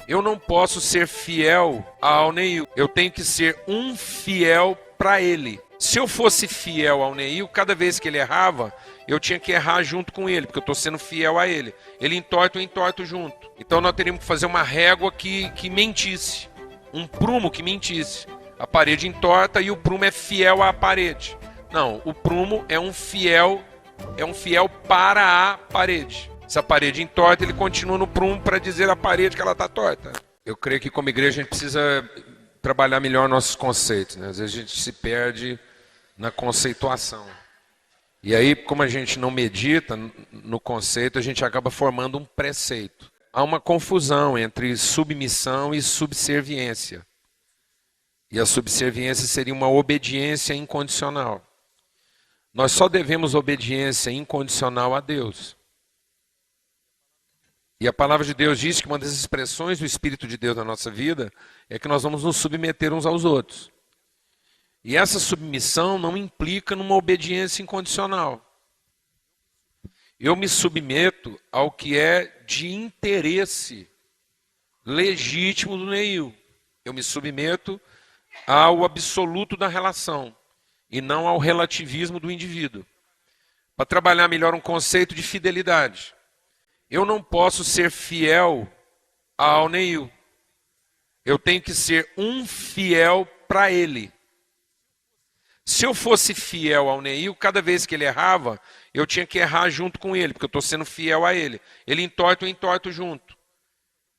Eu não posso ser fiel ao Neil. Eu tenho que ser um fiel para ele. Se eu fosse fiel ao Neil, cada vez que ele errava, eu tinha que errar junto com ele, porque eu estou sendo fiel a ele. Ele entorta, eu entorto junto. Então nós teríamos que fazer uma régua que mentisse. Um prumo que mentisse. A parede entorta e o prumo é fiel à parede. Não, o prumo é um fiel para a parede. Se a parede entorta, ele continua no prumo para dizer à parede que ela está torta. Eu creio que como igreja a gente precisa trabalhar melhor nossos conceitos, né? Às vezes a gente se perde na conceituação. E aí, como a gente não medita no conceito, a gente acaba formando um preceito. Há uma confusão entre submissão e subserviência. E a subserviência seria uma obediência incondicional. Nós só devemos obediência incondicional a Deus. E a palavra de Deus diz que uma das expressões do Espírito de Deus na nossa vida é que nós vamos nos submeter uns aos outros. E essa submissão não implica numa obediência incondicional. Eu me submeto ao que é de interesse legítimo do Neil. Eu me submeto ao absoluto da relação e não ao relativismo do indivíduo. Para trabalhar melhor um conceito de fidelidade. Eu não posso ser fiel ao Neil. Eu tenho que ser um fiel para ele. Se eu fosse fiel ao Neil, cada vez que ele errava, eu tinha que errar junto com ele, porque eu estou sendo fiel a ele. Ele entorta, eu entorto junto.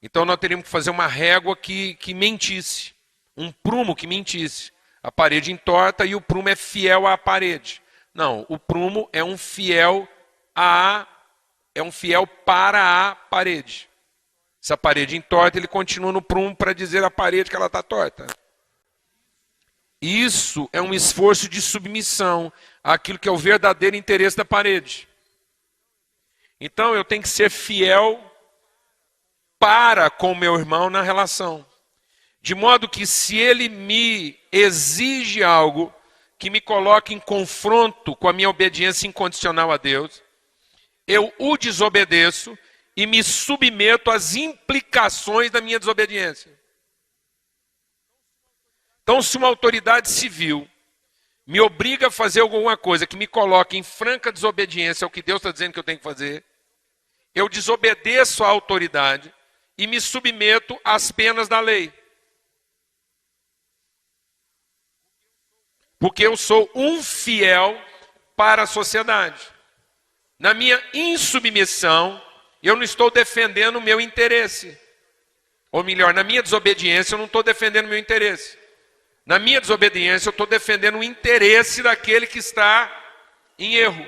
Então nós teríamos que fazer uma régua que mentisse. Um prumo que mentisse. A parede entorta e o prumo é fiel à parede. Não, o prumo é um fiel para a parede. Se a parede entorta, ele continua no prumo para dizer à parede que ela está torta. Isso é um esforço de submissão àquilo que é o verdadeiro interesse da parede. Então eu tenho que ser fiel para com o meu irmão na relação. De modo que se ele me exige algo que me coloque em confronto com a minha obediência incondicional a Deus, eu o desobedeço e me submeto às implicações da minha desobediência. Então, se uma autoridade civil me obriga a fazer alguma coisa que me coloque em franca desobediência ao que Deus está dizendo que eu tenho que fazer, eu desobedeço à autoridade e me submeto às penas da lei. Porque eu sou um fiel para a sociedade. Na minha insubmissão, eu não estou defendendo o meu interesse. Ou melhor, na minha desobediência, eu não estou defendendo o meu interesse. Na minha desobediência, eu estou defendendo o interesse daquele que está em erro.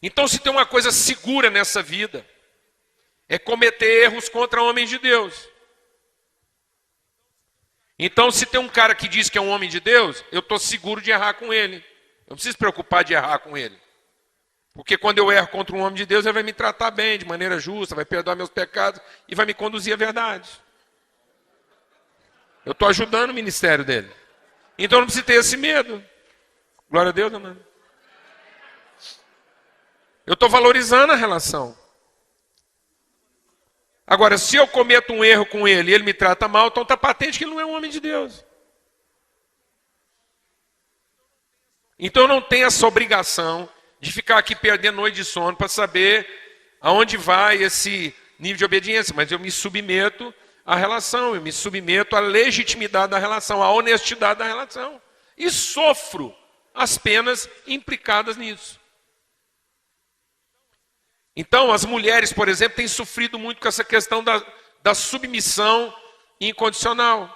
Então, se tem uma coisa segura nessa vida, é cometer erros contra homens de Deus. Então, se tem um cara que diz que é um homem de Deus, eu estou seguro de errar com ele. Eu não preciso me preocupar de errar com ele. Porque quando eu erro contra um homem de Deus, ele vai me tratar bem, de maneira justa, vai perdoar meus pecados e vai me conduzir à verdade. Eu estou ajudando o ministério dele. Então eu não preciso ter esse medo. Glória a Deus, amém. Eu estou valorizando a relação. Agora, se eu cometo um erro com ele e ele me trata mal, então está patente que ele não é um homem de Deus. Então eu não tenho essa obrigação de ficar aqui perdendo noite de sono para saber aonde vai esse nível de obediência. Mas eu me submeto à relação, eu me submeto à legitimidade da relação, à honestidade da relação. E sofro as penas implicadas nisso. Então, as mulheres, por exemplo, têm sofrido muito com essa questão da submissão incondicional.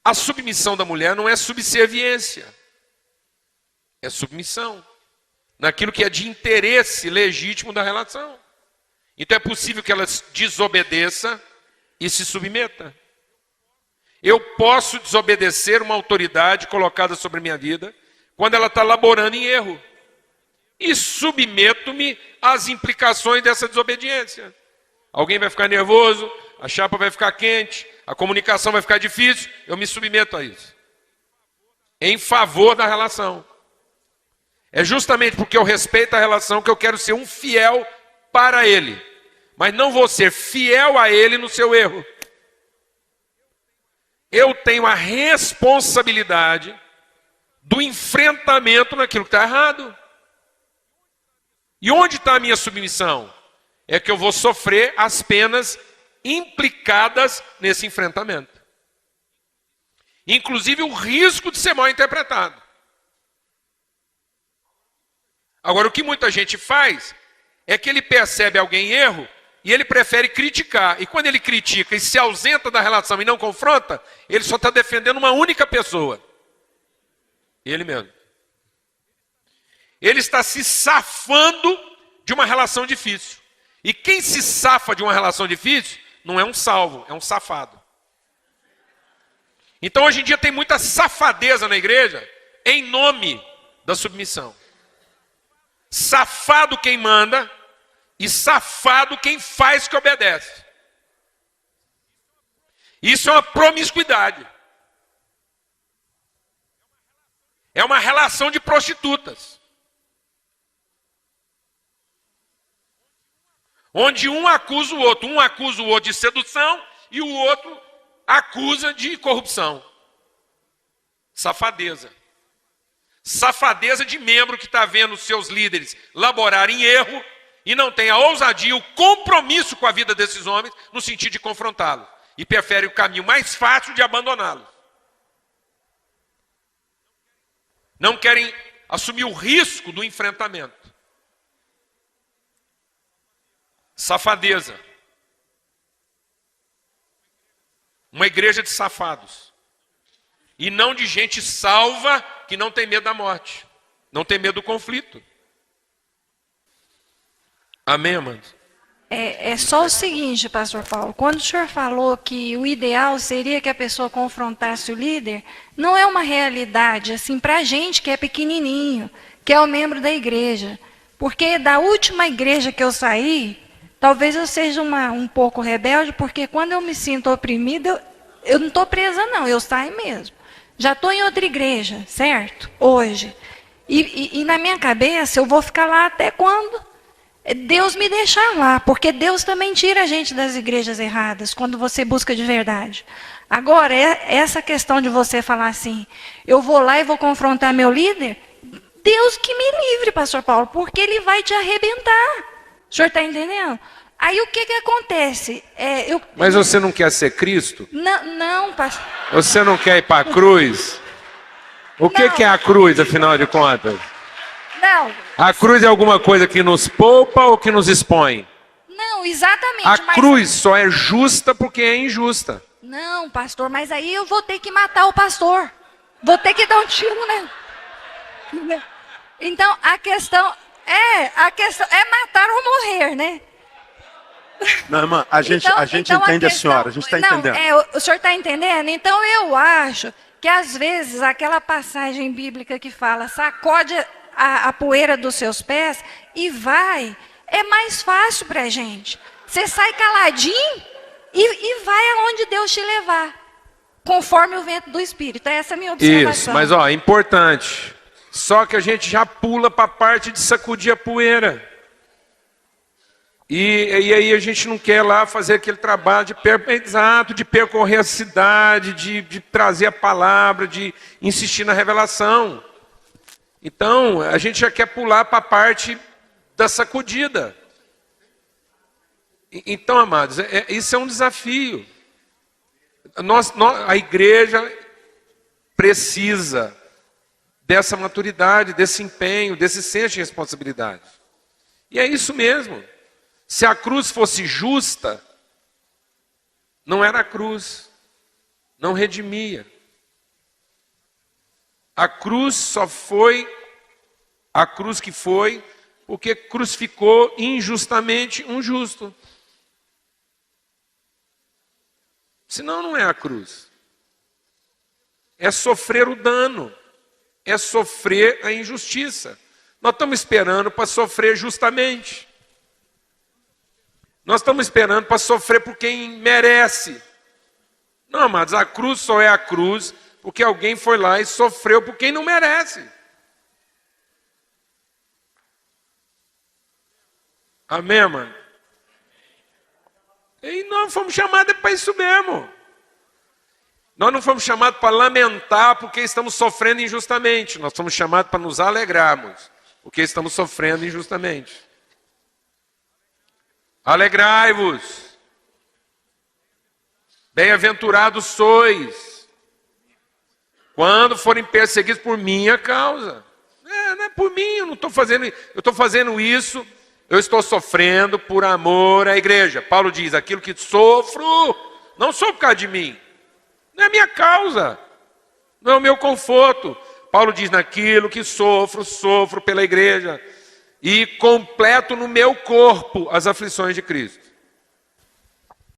A submissão da mulher não é subserviência, é submissão naquilo que é de interesse legítimo da relação. Então é possível que ela desobedeça e se submeta. Eu posso desobedecer uma autoridade colocada sobre a minha vida quando ela está laborando em erro. E submeto-me às implicações dessa desobediência. Alguém vai ficar nervoso, a chapa vai ficar quente, a comunicação vai ficar difícil, eu me submeto a isso. Em favor da relação. É justamente porque eu respeito a relação que eu quero ser um fiel para ele. mas não vou ser fiel a ele no seu erro. Eu tenho a responsabilidade do enfrentamento naquilo que está errado. E onde está a minha submissão? É que eu vou sofrer as penas implicadas nesse enfrentamento. Inclusive o risco de ser mal interpretado. Agora, o que muita gente faz é que ele percebe alguém em erro e ele prefere criticar. E quando ele critica e se ausenta da relação e não confronta, ele só está defendendo uma única pessoa. Ele mesmo. Ele está se safando de uma relação difícil. E quem se safa de uma relação difícil não é um salvo, é um safado. Então hoje em dia tem muita safadeza na igreja em nome da submissão. Safado quem manda e safado quem faz que obedece. Isso é uma promiscuidade. É uma relação de prostitutas. Onde um acusa o outro de sedução e o outro acusa de corrupção. Safadeza. Safadeza de membro que está vendo seus líderes laborar em erro e não tem a ousadia, o compromisso com a vida desses homens no sentido de confrontá-los. E prefere o caminho mais fácil de abandoná-los. Não querem assumir o risco do enfrentamento. Safadeza. Uma igreja de safados. E não de gente salva que não tem medo da morte. Não tem medo do conflito. Amém, amados? É só o seguinte, pastor Paulo. Quando o senhor falou que o ideal seria que a pessoa confrontasse o líder, não é uma realidade assim para a gente que é pequenininho, que é o membro da igreja. Porque da última igreja que eu saí, talvez eu seja um pouco rebelde, porque quando eu me sinto oprimida, eu não estou presa não, eu saio mesmo. Já estou em outra igreja, certo? Hoje. E na minha cabeça eu vou ficar lá até quando Deus me deixar lá, porque Deus também tira a gente das igrejas erradas, quando você busca de verdade. Agora, essa questão de você falar assim, eu vou lá e vou confrontar meu líder, Deus que me livre, pastor Paulo, porque ele vai te arrebentar. O senhor está entendendo? Aí o que acontece? Mas você não quer ser Cristo? Não, pastor. Você não quer ir para a cruz? O que é a cruz, afinal de contas? Não. A cruz é alguma coisa que nos poupa ou que nos expõe? Não, exatamente. A cruz só é justa porque é injusta. Não, pastor, mas aí eu vou ter que matar o pastor. Vou ter que dar um tiro, né? Então, a questão é matar ou morrer, né? Não, irmã, a gente entende a senhora, a gente está entendendo. O senhor está entendendo? Então, eu acho que, às vezes, aquela passagem bíblica que fala, sacode a poeira dos seus pés e vai, é mais fácil para a gente. Você sai caladinho e vai aonde Deus te levar, conforme o vento do Espírito. Essa é a minha observação. Isso, mas é importante. Só que a gente já pula para a parte de sacudir a poeira. E aí a gente não quer lá fazer aquele trabalho de percorrer a cidade, de trazer a palavra, de insistir na revelação. Então, a gente já quer pular para a parte da sacudida. Então, amados, isso é um desafio. A igreja precisa dessa maturidade, desse empenho, desse senso de responsabilidade. E é isso mesmo. Se a cruz fosse justa, não era a cruz, não redimia. A cruz só foi a cruz que foi porque crucificou injustamente um justo. Senão não é a cruz. É sofrer o dano, é sofrer a injustiça. Nós estamos esperando para sofrer justamente. Nós estamos esperando para sofrer por quem merece. Não, amados, a cruz só é a cruz porque alguém foi lá e sofreu por quem não merece. Amém, mano? E nós fomos chamados para isso mesmo. Nós não fomos chamados para lamentar porque estamos sofrendo injustamente. Nós fomos chamados para nos alegrarmos porque estamos sofrendo injustamente. Alegrai-vos. Bem-aventurados sois quando forem perseguidos por minha causa. Não é por mim, eu não estou fazendo, eu estou fazendo isso, eu estou sofrendo por amor à igreja. Paulo diz, aquilo que sofro, não sou por causa de mim, não é minha causa, não é o meu conforto. Paulo diz, naquilo que sofro, sofro pela igreja e completo no meu corpo as aflições de Cristo.